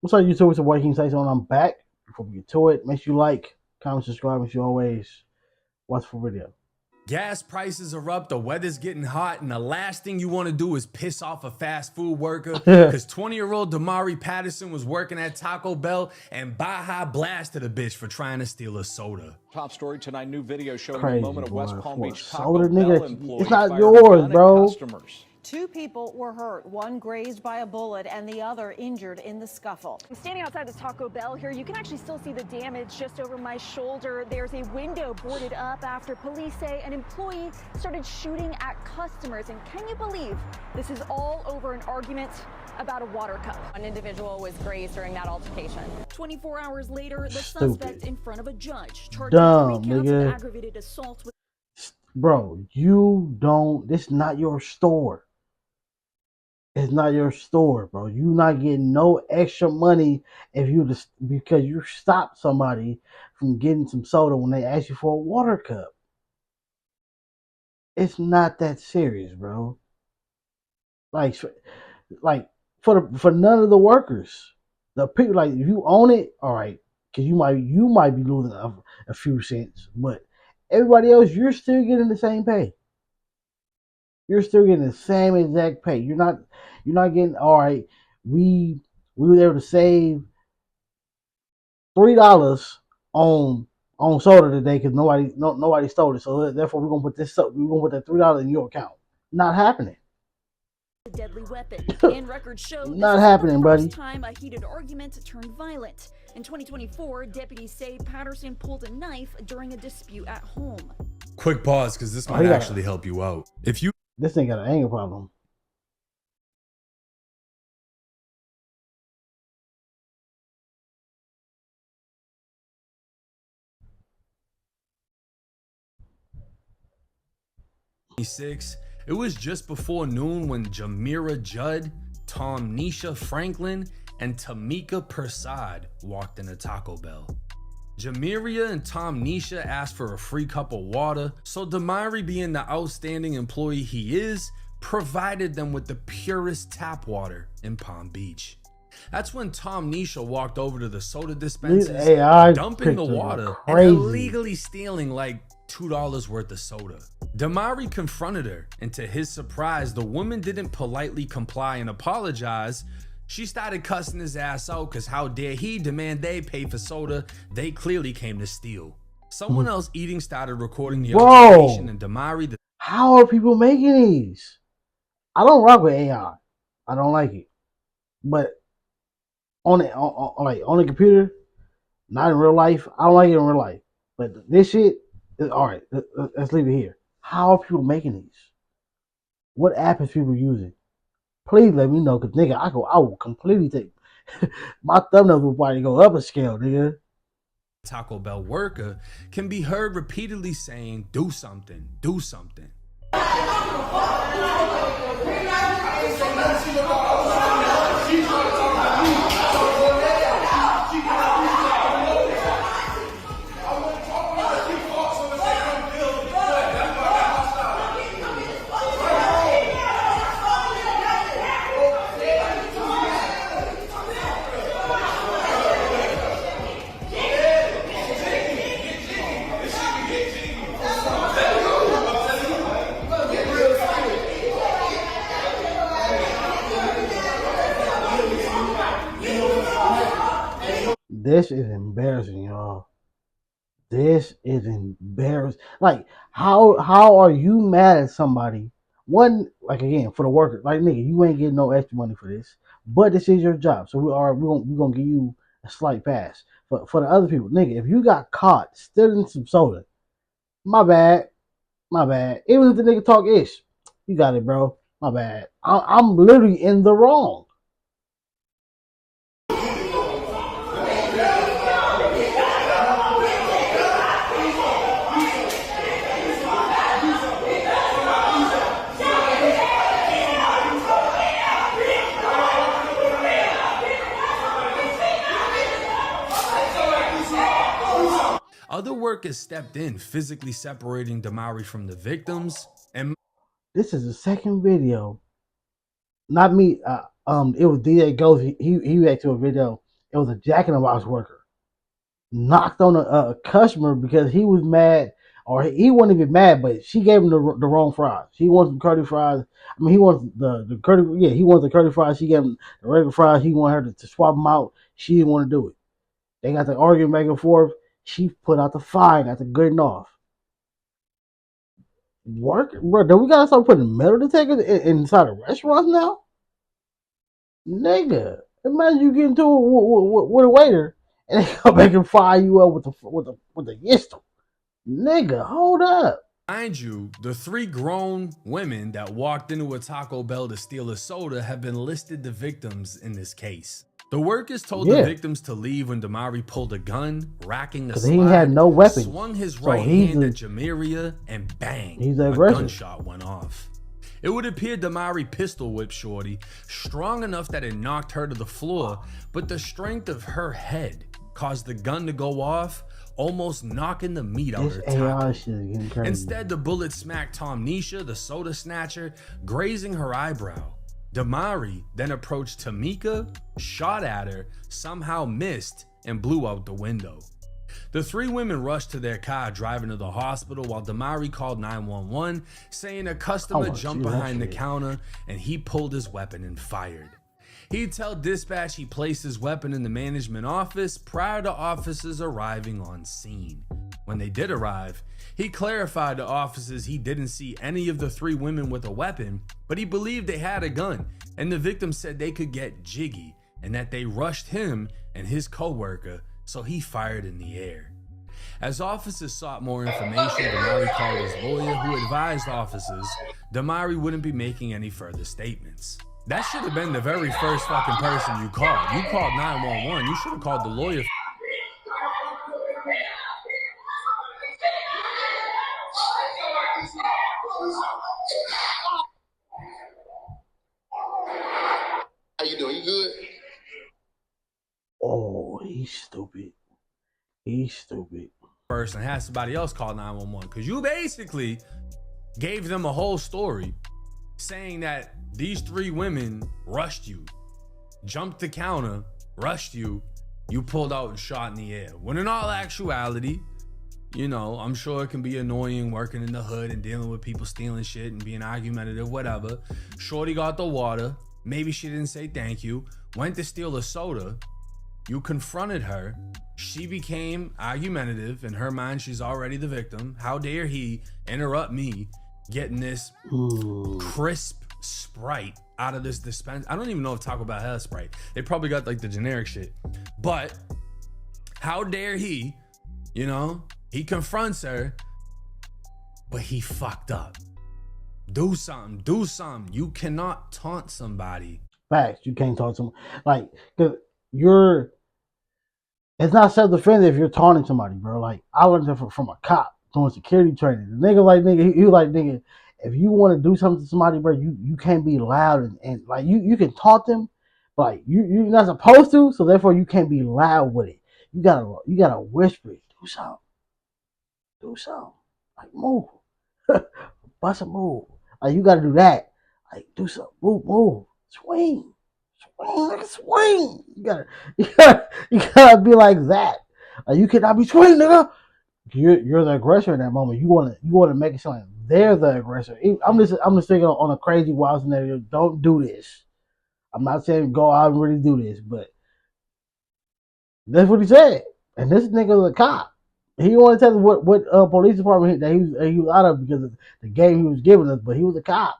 What's up, YouTube? It's the White King Say on. I'm back. Before we get to it, make sure you like, comment, subscribe, and you always watch for video. Gas prices are up, the weather's getting hot, and the last thing you want to do is piss off a fast food worker because 20-year-old Damari Patterson was working at Taco Bell and Baja blasted a bitch for trying to steal a soda. Top story tonight, new video showing Crazy, the moment of West boy. Palm For a Beach Taco soda, Bell nigga, employee it's not fired a yours, gun at bro. customers. 2 people were hurt, one grazed by a bullet and the other injured in the scuffle. I'm standing outside this Taco Bell here. You can actually still see the damage just over my shoulder. There's a window boarded up after police say an employee started shooting at customers. And can you believe this is all over an argument about a water cup? One individual was grazed during that altercation. 24 hours later, the Stupid. suspect in front of a judge charged Dumb, with 3 counts of nigga. aggravated assault with Bro, you don't. This is not your store. It's not your store, bro. You not getting no extra money if you just because you stopped somebody from getting some soda when they ask you for a water cup. It's not that serious, bro. Like for none of the workers, the people, like, if you own it, all right, because you might be losing a few cents, but everybody else, you're still getting the same pay. You're still getting the same exact pay. You're not getting, all right, we were able to save $3 on soda today because nobody stole it. So therefore we're gonna put that $3 in your account. Not happening. a deadly weapon. And records show Not this happening, is the first buddy. time a heated argument turned violent. In 2024, deputies say Patterson pulled a knife during a dispute at home. Quick pause because this Oh, might yeah. actually help you out. If you This thing got an anger problem. it was just before noon when Jamira Judd, Tom Nisha Franklin, and Tamika Persad walked into Taco Bell. Jamiria and Tom Nisha asked for a free cup of water, so Damari, being the outstanding employee he is, provided them with the purest tap water in Palm Beach. That's when Tom Nisha walked over to the soda dispensers, These AI dumping the pictures are water and crazy. illegally stealing like $2 worth of soda. Damari confronted her, and to his surprise, the woman didn't politely comply and apologize. She started cussing his ass out because how dare he demand they pay for soda they clearly came to steal. Someone else eating started recording the altercation, and Damari, How are people making these? I don't rock with AI. I don't like it. But on the computer, not in real life. I don't like it in real life. But this shit is all right. Let's leave it here. How are people making these? What app is people using? Please let me know, cause nigga, I will completely take my thumbnails will probably go up a scale, nigga. Taco Bell worker, can be heard repeatedly saying, "Do something, do something." This is embarrassing, y'all. This is embarrassing. Like, how are you mad at somebody? One, like, again, for the worker, like, nigga, you ain't getting no extra money for this, but this is your job, so we're gonna give you a slight pass. But for the other people, nigga, if you got caught stealing some soda, my bad. Even if the nigga talk ish, you got it, bro. My bad. I'm literally in the wrong. Other workers stepped in, physically separating Damari from the victims, and This is the second video. Not me. It was DJ Ghost. He reacted to a video It was a Jack in the Box worker. Knocked on a customer because he was mad, or he wasn't even mad, but she gave him the wrong fries. He wants some curly fries. I mean, he wants the curly. Yeah, he wants the curly fries. She gave him the regular fries. He wanted her to swap them out. She didn't want to do it. They got the argument back and forth. She put out the fire, got the good off. Work, bro. Do we gotta start putting metal detectors inside of restaurants now, nigga? Imagine you get into it with a waiter and they come back and fire you up with the pistol, nigga. Hold up. Mind you, the 3 grown women that walked into a Taco Bell to steal a soda have been listed the victims in this case. The workers told the victims to leave when Damari pulled a gun, racking the slide, he had no weapons. Swung his right hand at Jamiria, and bang, a gunshot went off. It would appear Damari pistol whipped Shorty, strong enough that it knocked her to the floor, but the strength of her head caused the gun to go off, almost knocking the meat out of her taco. Instead, the bullet smacked Tomnisha, the soda snatcher, grazing her eyebrow. Damari then approached Tamika, shot at her, somehow missed, and blew out the window. The 3 women rushed to their car, driving to the hospital, while Damari called 911, saying a customer jumped behind the counter and he pulled his weapon and fired. He'd tell dispatch he placed his weapon in the management office prior to officers arriving on scene. When they did arrive, he clarified to officers he didn't see any of the 3 women with a weapon, but he believed they had a gun, and the victim said they could get jiggy and that they rushed him and his co-worker, so he fired in the air. As officers sought more information, Damari called his lawyer, who advised officers Damari wouldn't be making any further statements. That should have been the very first fucking person you called. You called 911. You should have called the lawyer. How you doing? You good? Oh, he's stupid. He's stupid. First, and had somebody else call 911, because you basically gave them a whole story saying that these 3 women rushed you, jumped the counter, rushed you, you pulled out and shot in the air. When in all actuality, you know, I'm sure it can be annoying working in the hood and dealing with people stealing shit and being argumentative, whatever. Shorty got the water. Maybe she didn't say thank you. Went to steal a soda. You confronted her. She became argumentative. In her mind, she's already the victim. How dare he interrupt me getting this crisp Sprite out of this dispenser? I don't even know if Taco Bell has Sprite. They probably got like the generic shit. But how dare he, you know, he confronts her, but he fucked up. Do something. Do something. You cannot taunt somebody. Facts. You can't taunt someone. Like, it's not self-defense if you're taunting somebody, bro. Like, I learned that from a cop doing security training. The nigga like, nigga, he was like, nigga, if you want to do something to somebody, bro, you can't be loud and like, you can taunt them, but like, you're not supposed to, so therefore you can't be loud with it. You gotta whisper it. Do something. Do something. Like, move. Bust a move. Like, you gotta do that. Like, do something. Move. Swing. Swing. You gotta be like that. Like, you cannot be swing, nigga. You're the aggressor in that moment. You wanna make it sound like they're the aggressor. I'm just thinking on a crazy wild scenario. Don't do this. I'm not saying go out and really do this, but that's what he said. And this nigga was a cop. He didn't want to tell us what police department that he was out of because of the game he was giving us, but he was a cop.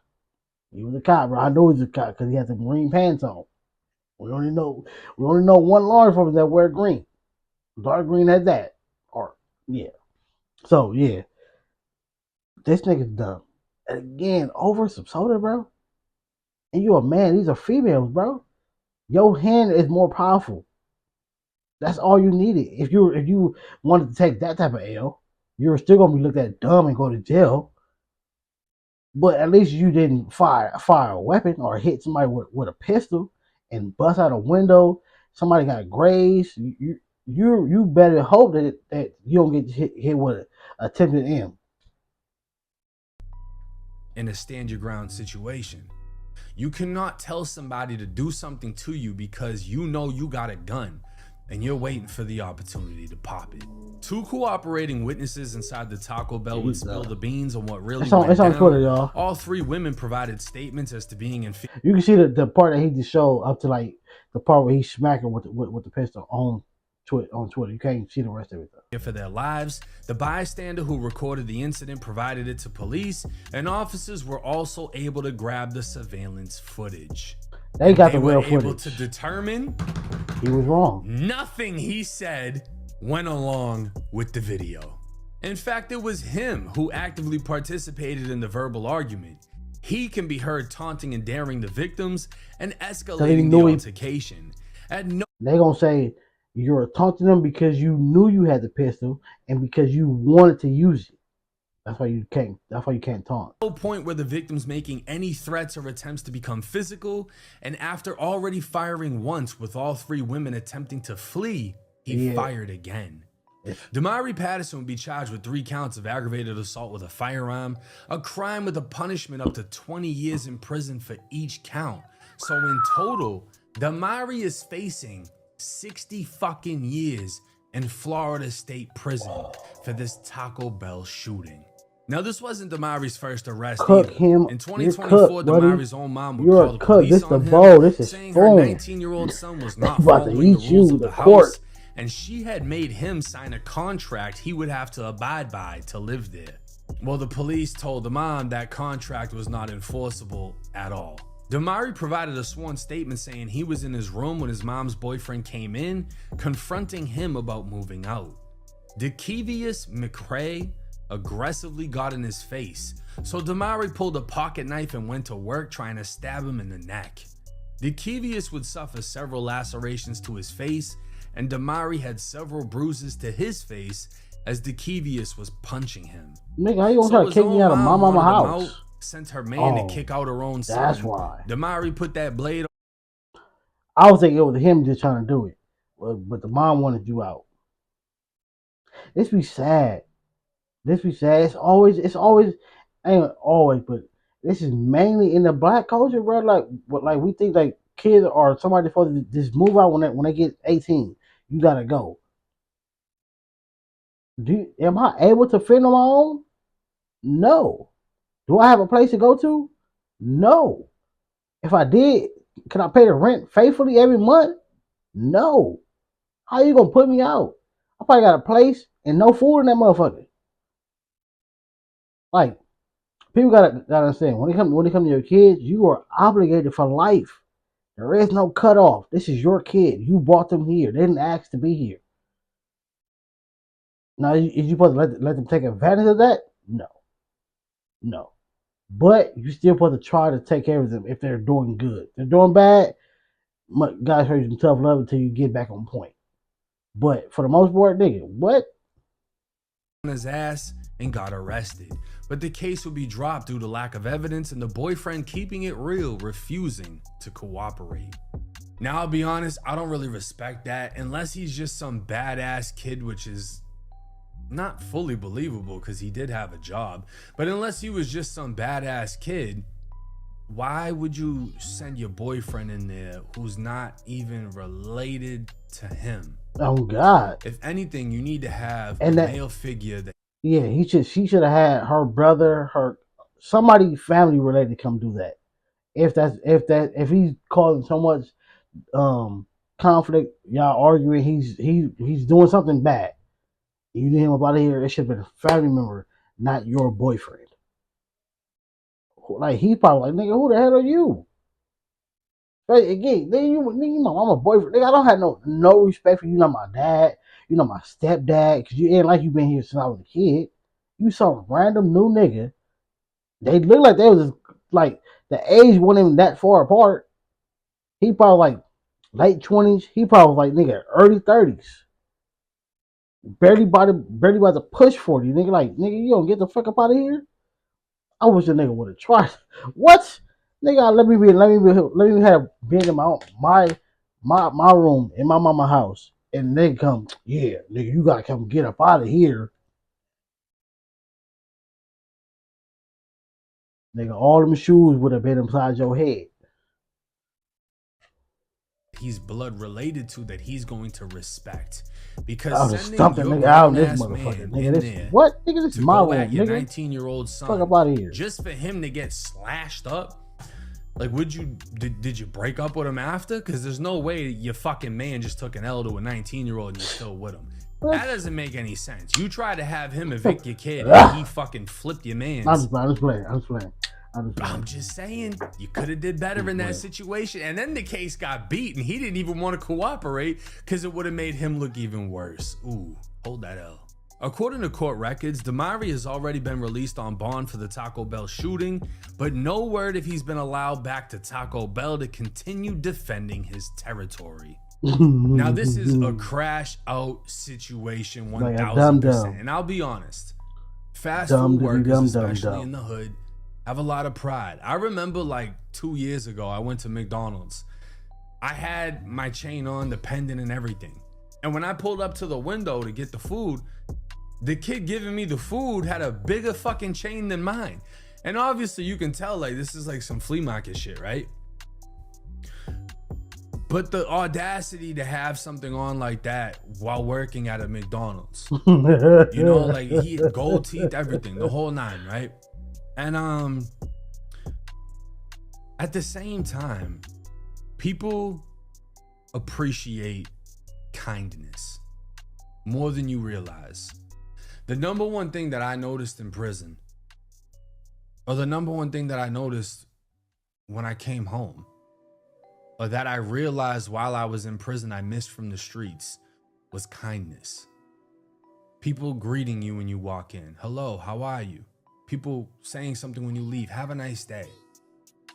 He was a cop, bro. I know he's a cop because he had the green pants on. We only know one law enforcement that wear green. Dark green had that. Or yeah. So yeah. This nigga's dumb. And again, over some soda, bro. And you a man, these are females, bro. Your hand is more powerful. That's all you needed. If you wanted to take that type of L, you were still gonna be looked at dumb and go to jail. But at least you didn't fire a weapon or hit somebody with a pistol and bust out a window. Somebody got grazed. You better hope that you don't get hit with an attempted M. In a stand your ground situation, you cannot tell somebody to do something to you because you know you got a gun. and you're waiting for the opportunity to pop it. Two cooperating witnesses inside the Taco Bell would spill the beans on what really went it's on down. Twitter, y'all. All three women provided statements as to being in fear. You can see the part that he just showed up to like the part where he's smacking with the pistol on Twitter. You can't see the rest of it though. For their lives. The bystander who recorded the incident provided it to police, and officers were also able to grab the surveillance footage. They got the They real were able footage. to determine He was wrong. nothing he said went along with the video. In fact, it was him who actively participated in the verbal argument. He can be heard taunting and daring the victims and escalating the altercation. At no They gonna say you're taunting them because you knew you had the pistol and because you wanted to use it. That's why you can't taunt. point were the victims making any threats or attempts to become physical, and after already firing once with all three women attempting to flee, he fired again. Damari Patterson would be charged with 3 counts of aggravated assault with a firearm, a crime with a punishment up to 20 years in prison for each count. So in total, Damari is facing 60 fucking years in Florida State Prison for this Taco Bell shooting. Now, this wasn't Damari's first arrest either. In 2024, Damari's own mom would call the police on him, saying her 19-year-old son was not following the rules of the house, and she had made him sign a contract he would have to abide by to live there. Well, the police told the mom that contract was not enforceable at all. Damari provided a sworn statement saying he was in his room when his mom's boyfriend came in, confronting him about moving out. DeKevius McCrae aggressively got in his face, so Damari pulled a pocket knife and went to work trying to stab him in the neck. DeKevius would suffer several lacerations to his face, and Damari had several bruises to his face as DeKevius was punching him. Nigga, how you gonna try to kick me out of my mama's house? Sent her man to kick out her own son. That's why. Damari put that blade on. I was thinking it was him just trying to do it, but the mom wanted you out. This be sad. It's always, ain't always, but this is mainly in the black culture, bro. Like we think like kids or somebody supposed to just move out when they get 18. You gotta go. Am I able to fend on my own? No. Do I have a place to go to? No. If I did, can I pay the rent faithfully every month? No. How you gonna put me out? I probably got a place and no food in that motherfucker. Like, people gotta understand when it comes to your kids, you are obligated for life. There is no cutoff. This is your kid. You brought them here. They didn't ask to be here. Now, is you supposed to let them take advantage of that? No. But you still supposed to try to take care of them if they're doing good. If they're doing bad, guys, show you some tough love until you get back on point. But for the most part, nigga, what? On his ass and got arrested. But the case would be dropped due to lack of evidence and the boyfriend keeping it real, refusing to cooperate. Now, I'll be honest, I don't really respect that unless he's just some badass kid, which is not fully believable because he did have a job. But unless he was just some badass kid, why would you send your boyfriend in there who's not even related to him? Oh God! If anything, you need to have a male figure that. Yeah, she should have had her brother, somebody family related come do that. If he's causing so much conflict, y'all arguing, he's doing something bad. You need him up out of here. It should have been a family member, not your boyfriend. Like he probably like, nigga, who the hell are you? But again, nigga, my mama boyfriend. Nigga, I don't have no respect for you. You're not my dad. You're not my stepdad. Cause you ain't like you been here since I was a kid. You some random new nigga. They look like they was like the age wasn't even that far apart. He probably like late 20s. He probably like nigga early 30s. Barely about to push 40. Nigga, like, nigga, you don't get the fuck up out of here. I wish the nigga would have tried. What? Nigga, let me have been in my room in my mama house. And they come, yeah, nigga, you gotta come get up out of here. Nigga, all them shoes would have been inside your head. he's blood related to that he's going to respect. Because I'll just sending stump that your nigga out grown this ass motherfucker. man Nigga, in this there what? Nigga, this to is my go room, at your nigga. 19-year-old Fuck son up out of here. just for him to get slashed up. Like, did you break up with him after? Because there's no way your fucking man just took an L to a 19-year-old and you're still with him. That doesn't make any sense. You try to have him evict your kid and he fucking flipped your man. I'm just playing. I'm just saying, you could have did better in that situation. And then the case got beat and he didn't even want to cooperate because it would have made him look even worse. Ooh, hold that L. According to court records, Damari has already been released on bond for the Taco Bell shooting, but no word if he's been allowed back to Taco Bell to continue defending his territory. Now, this is a crash out situation, 1000%. And I'll be honest, fast food workers, especially in the hood, have a lot of pride. I remember like 2 years ago, I went to McDonald's. I had my chain on, the pendant and everything. And when I pulled up to the window to get the food, the kid giving me the food had a bigger fucking chain than mine. And obviously you can tell like this is like some flea market shit, right? But the audacity to have something on like that while working at a McDonald's, you know, like he had gold teeth, everything, the whole nine, right? And at the same time, people appreciate kindness more than you realize. The number one thing that I noticed in prison, or the number one thing that I noticed when I came home, or that I realized while I was in prison I missed from the streets, was kindness. People greeting you when you walk in. Hello, how are you? People saying something when you leave. Have a nice day.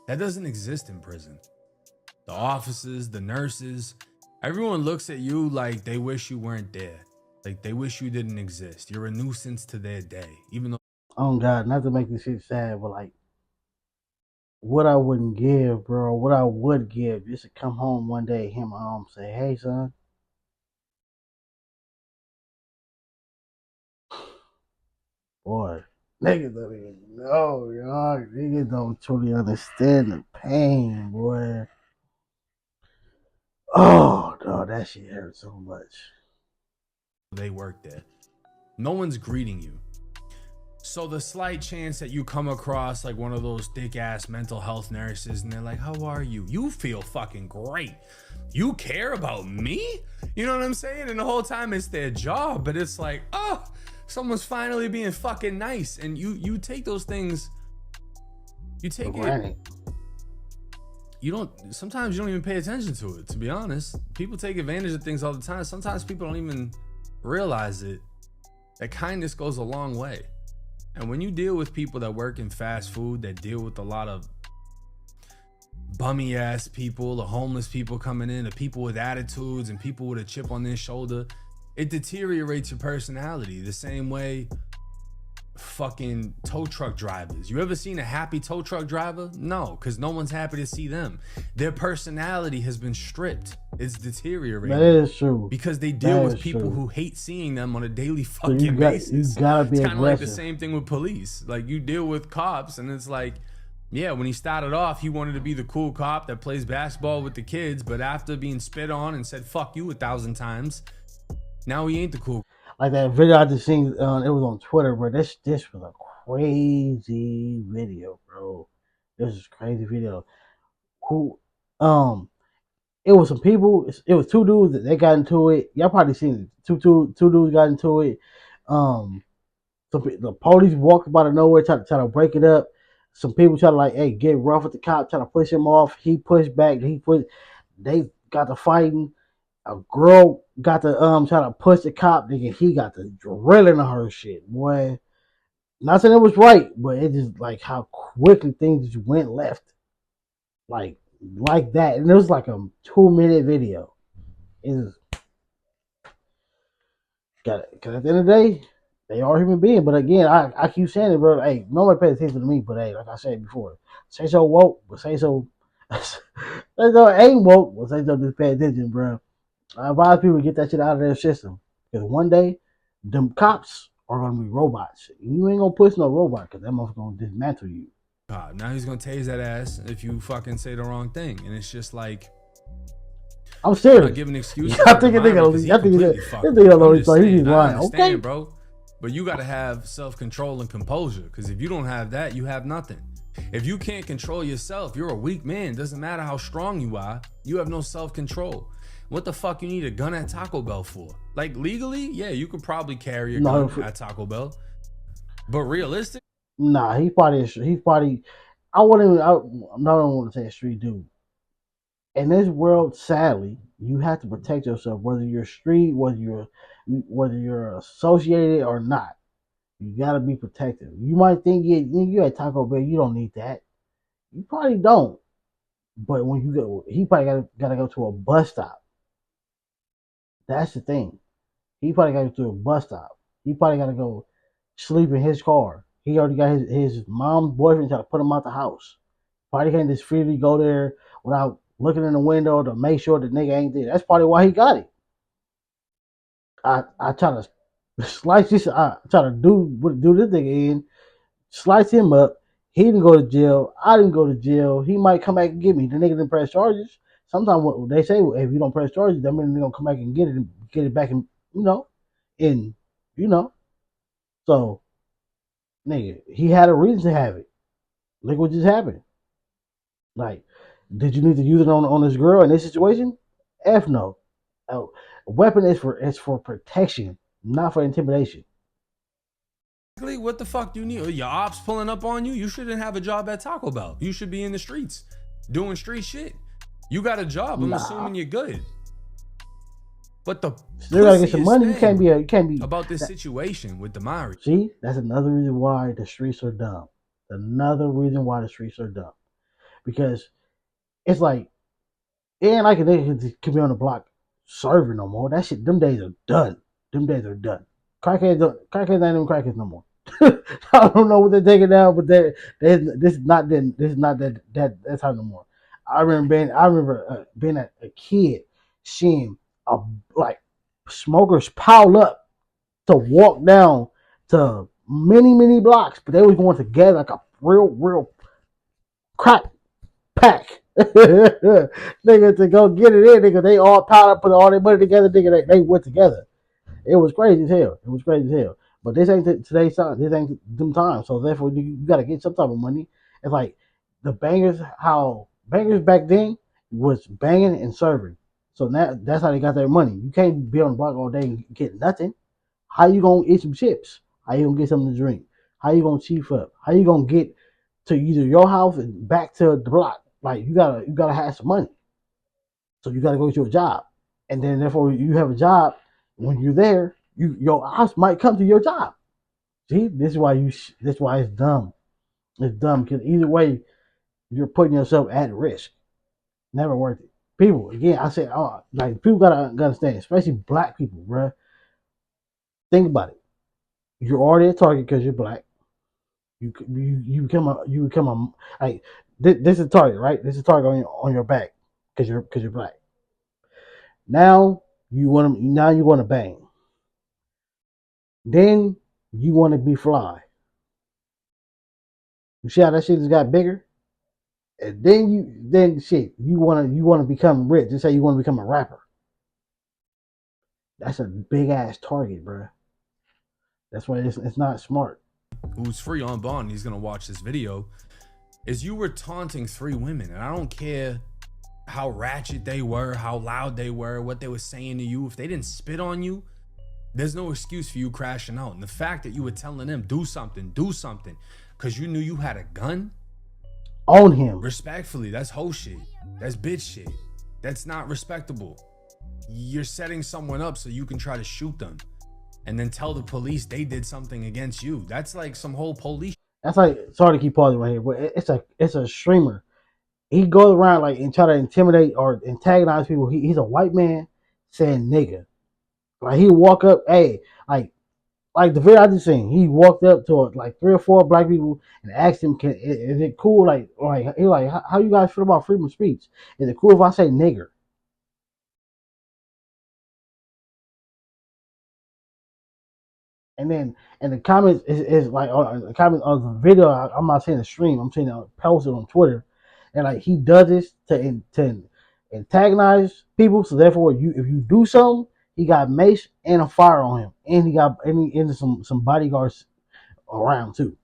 That doesn't exist in prison. The officers, the nurses, everyone looks at you like they wish you weren't there. Like they wish you didn't exist. You're a nuisance to their day, even though. Oh God, not to make this shit sad, but like, what I wouldn't give, bro, what I would give, just to come home one day, hear my mom say, "Hey, son." Boy, niggas don't even know, y'all. Niggas don't truly understand the pain, boy. Oh, no, that shit hurts so much. They work there. No one's greeting you. So the slight chance that you come across like one of those thick ass mental health nurses and they're like, how are you? You feel fucking great. You care about me? You know what I'm saying? And the whole time it's their job, but it's like, oh, someone's finally being fucking nice. And you take those things, you take it. Sometimes you don't even pay attention to it, to be honest. People take advantage of things all the time. Sometimes people don't even realize it. That kindness goes a long way. And when you deal with people that work in fast food, that deal with a lot of bummy ass people, the homeless people coming in, the people with attitudes and people with a chip on their shoulder, it deteriorates your personality the same way fucking tow truck drivers. You ever seen a happy tow truck driver? No, because no one's happy to see them. Their personality has been stripped. It's deteriorating. That is true. Because they deal with people who hate seeing them on a daily fucking basis. You gotta be it's kind of like aggressive. the same thing with police. Like you deal with cops and it's like, yeah, when he started off, he wanted to be the cool cop that plays basketball with the kids, but after being spit on and said fuck you 1,000 times, now he ain't the cool. Like that video I just seen, it was on Twitter, bro. This was a crazy video, bro. This is a crazy video. Who, it was some people. It was two dudes that they got into it. Y'all probably seen it. Two dudes got into it. The police walked out of nowhere, try to break it up. Some people try to like, hey, get rough with the cop, try to push him off. He pushed back. They got to fighting. A girl got to try to push the cop, nigga. He got to drilling on her shit, boy. Not saying it was right, but it just like how quickly things just went left, like that. And it was like a 2-minute video. It's got it, because at the end of the day, they are human beings. But again, I keep saying it, bro. Hey, nobody pays attention to me, but hey, like I said before, say so woke, but say so ain't woke, but say so just pay attention, bro. I advise people to get that shit out of their system. Because one day, them cops are going to be robots. You ain't going to push no robot because that motherfucker going to dismantle you. Now he's going to tase that ass if you fucking say the wrong thing. And it's just like, I'm I'm serious. not giving excuses I for think Damari because he I think completely this fucked nigga up. know I'm he's just saying, lying. I understand, Okay. bro. But you got to have self-control and composure, because if you don't have that, you have nothing. If you can't control yourself, you're a weak man. Doesn't matter how strong you are, you have no self-control. What the fuck you need a gun at Taco Bell for? Like, legally, yeah, you could probably carry a gun at Taco Bell. But realistic? Nah, he's probably. I wouldn't even. I don't want to say a street dude. In this world, sadly, you have to protect yourself, whether you're street, whether you're associated or not. You gotta be protective. You might think you at Taco Bell, you don't need that. You probably don't. But when you go, he probably gotta go to a bus stop. That's the thing. He probably gotta go to a bus stop. He probably gotta go sleep in his car. He already got his mom's boyfriend trying to put him out the house. Probably can't just freely go there without looking in the window to make sure the nigga ain't there. That's probably why he got it. I try to slice this. I try to do this nigga in, slice him up. He didn't go to jail. I didn't go to jail. He might come back and get me. The nigga didn't press charges. Sometimes what they say, if you don't press charges, that means they're gonna come back and get it back, and and you know. So, nigga, he had a reason to have it. Look what just happened. Like, did you need to use it on this girl in this situation? F no. A weapon is for protection, not for intimidation. What the fuck do you need? Your ops pulling up on you? You shouldn't have a job at Taco Bell. You should be in the streets doing street shit. You got a job. I'm assuming you're good. But the still gotta get some money. You can't be about this situation with Damari. See, that's another reason why the streets are dumb. Another reason why the streets are dumb. Because it's like, it ain't like they could be on the block serving no more. That shit, them days are done. Them days are done. Crackheads ain't even crackheads no more. I don't know what they're taking down, but this is not that time no more. I remember being a kid, seeing like smokers pile up to walk down to many blocks, but they was going together like a real crack pack. Nigga, to go get it in, nigga, they all piled up, put all their money together, nigga, they went together. It was crazy as hell. But this ain't today's time. This ain't them times. So therefore, you got to get some type of money. It's like the bangers. How bangers back then was banging and serving. So now that's how they got their money. You can't be on the block all day and get nothing. How you gonna eat some chips? How you gonna get something to drink? How you gonna chief up? How you gonna get to either your house and back to the block? Like you gotta have some money. So you gotta go to a job, and then therefore you have a job. When you're there, your house might come to your job. See, this is why it's dumb. It's dumb because either way, you're putting yourself at risk. Never worth it. People, again, I say, like people gotta understand, especially black people, bruh. Think about it. You're already a target because you're black. You become a like this is a target, right? This is a target on your back because you're black. Now you want to bang. Then you want to be fly. You see how that shit just got bigger? And then you want to become rich. Just say you want to become a rapper. That's a big ass target, bro. That's why it's not smart. Who's free on bond, he's gonna watch this video, is you were taunting 3 women, and I don't care how ratchet they were, how loud they were, what they were saying to you. If they didn't spit on you, there's no excuse for you crashing out. And the fact that you were telling them do something because you knew you had a gun on him, respectfully, that's hoe shit. That's bitch shit. That's not respectable. You're setting someone up so you can try to shoot them and then tell the police they did something against you. That's like some whole police. That's like, sorry to keep pausing right here, but it's a streamer. He goes around like and try to intimidate or antagonize people. He's a white man saying nigga. Like he walk up, hey, like the video I just seen. He walked up to like 3 or 4 black people and asked them, is it cool? Like he like, how you guys feel about freedom of speech? Is it cool if I say nigger? And then in the comments is like the comments of the video. I'm not saying the stream. I'm saying posted on Twitter, and like he does this to antagonize people. So therefore, if you do something, he got mace and a fire on him, and he got and some bodyguards around too.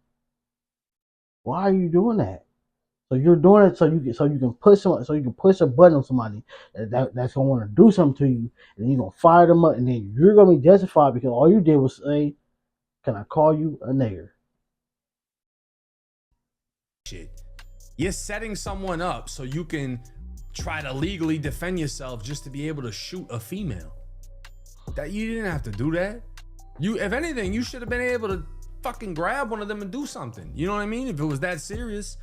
Why are you doing that? So you're doing it so you can push a button on somebody that's gonna want to do something to you, and you're gonna fire them up, and then you're gonna be justified because all you did was say, "Can I call you a nigger?" Shit. You're setting someone up so you can try to legally defend yourself just to be able to shoot a female. That you didn't have to do that. You, if anything, you should have been able to fucking grab one of them and do something. You know what I mean? If it was that serious.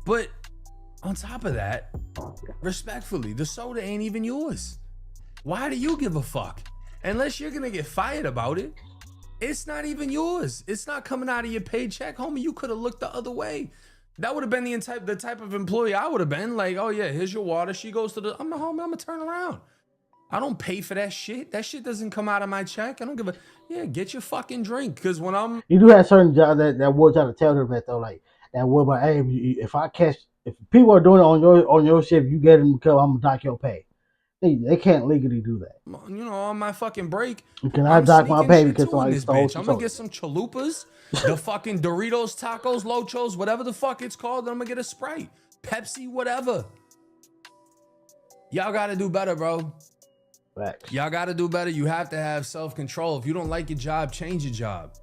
But on top of that, respectfully, the soda ain't even yours. Why do you give a fuck? Unless you're gonna get fired about it, it's not even yours. It's not coming out of your paycheck, homie. You could have looked the other way. That would have been the type of employee I would have been. Like, oh yeah, here's your water. She goes to the, I'm gonna turn around. I don't pay for that shit. That shit doesn't come out of my check. I don't give a, yeah, get your fucking drink. Cause when I'm, You do have certain jobs that will try to tell them that though, like that will, but hey, if people are doing it on your shift, you get them because I'm gonna dock your pay. They can't legally do that. you know, on my fucking break, You cannot I'm dock my sneaking pay shit because too in somebody this stole bitch. some I'm gonna soda. get some chalupas, the fucking Doritos, tacos, lochos, whatever the fuck it's called. Then I'm gonna get a Sprite, Pepsi, whatever. Y'all gotta do better, bro. Facts. Y'all gotta do better. You have to have self-control. If you don't like your job, change your job.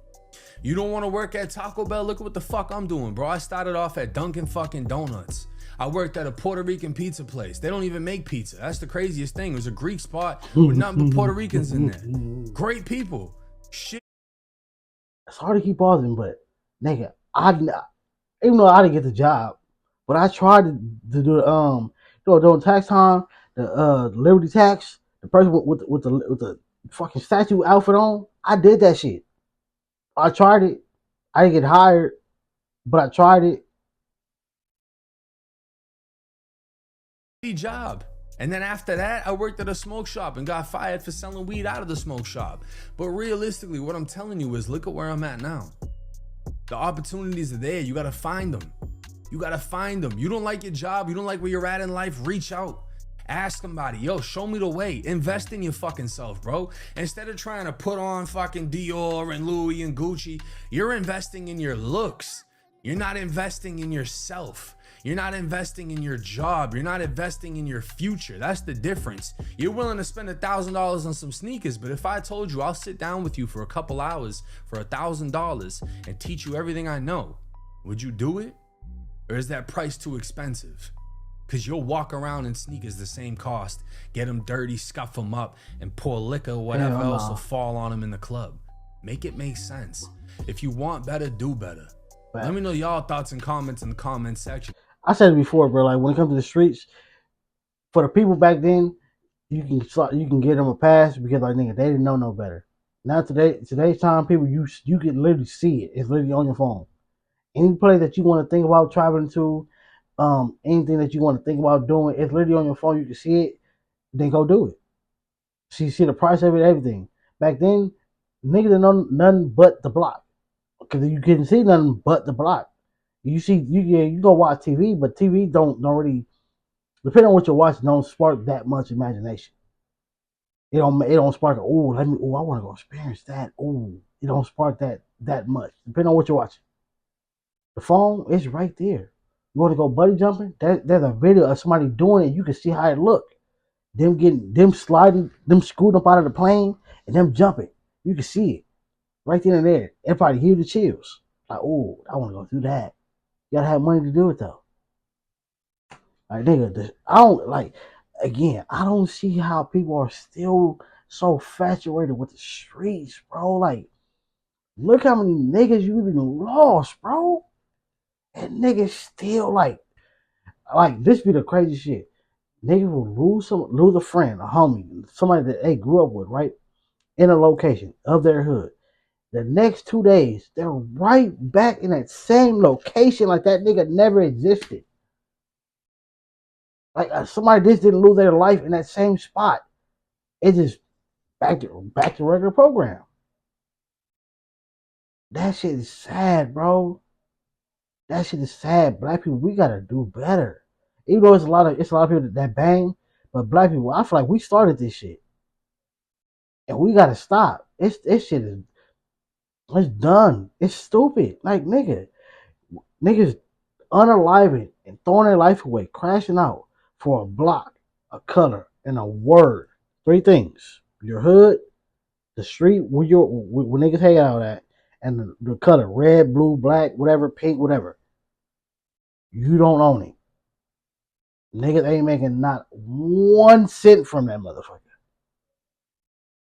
You don't want to work at Taco Bell? Look at what the fuck I'm doing, bro. I started off at Dunkin' fucking Donuts. I worked at a Puerto Rican pizza place. They don't even make pizza. That's the craziest thing. It was a Greek spot with nothing but Puerto Ricans in there. Great people. Shit. It's hard to keep pausing, but nigga, even though I didn't get the job, but I tried to do during tax time, the Liberty tax, the person with the fucking statue outfit on, I did that shit. I tried it. I didn't get hired, but I tried it. Job. And then after that, I worked at a smoke shop and got fired for selling weed out of the smoke shop. But realistically, what I'm telling you is look at where I'm at now. The opportunities are there. You got to find them. You got to find them. You don't like your job. You don't like where you're at in life. Reach out. Ask somebody, yo, show me the way. Invest in your fucking self, bro. Instead of trying to put on fucking Dior and Louis and Gucci, you're investing in your looks. You're not investing in yourself. You're not investing in your job. You're not investing in your future. That's the difference. You're willing to spend $1,000 on some sneakers, but if I told you I'll sit down with you for a couple hours for $1,000 and teach you everything I know, would you do it? Or is that price too expensive? Because you'll walk around in sneakers the same cost, get them dirty, scuff them up, and pour liquor or whatever else will fall on them in the club. Make it make sense. If you want better, do better. Let me know y'all thoughts and comments in the comment section. I said it before, bro. Like when it comes to the streets, for the people back then, you can give them a pass because like nigga, they didn't know no better. Now today's time, people you can literally see it. It's literally on your phone. Any place that you want to think about traveling to, anything that you want to think about doing, it's literally on your phone. You can see it, then go do it. See the price of it, everything. Back then, niggas didn't know nothing but the block because you couldn't see nothing but the block. You go watch TV, but TV don't really, depending on what you're watching, don't spark that much imagination. It don't spark. I want to go experience that. It don't spark that much. Depending on what you're watching. The phone is right there. You want to go buddy jumping? There's a video of somebody doing it. You can see how it look. Them sliding, them scooting up out of the plane, and them jumping. You can see it right then and there. Everybody hear the chills. Like, I want to go do that. You gotta have money to do it though. Like nigga, I don't see how people are still so infatuated with the streets, bro. Like, look how many niggas you even lost, bro. And niggas still like this be the crazy shit. Niggas will lose a friend, a homie, somebody that they grew up with, right? In a location of their hood. The next 2 days, they're right back in that same location like that nigga never existed. Like somebody just didn't lose their life in that same spot. It's just back to regular program. That shit is sad, bro. That shit is sad. Black people, we gotta do better. Even though it's a lot of people that bang, But black people, I feel like we started this shit, and we gotta stop. This shit is it's done. It's stupid. Like niggas unaliving and throwing their life away, crashing out for a block, a color, and a word. Three things: your hood, the street where niggas hang out at, and the color red, blue, black, whatever, pink, whatever. You don't own it. Niggas ain't making not 1 cent from that motherfucker.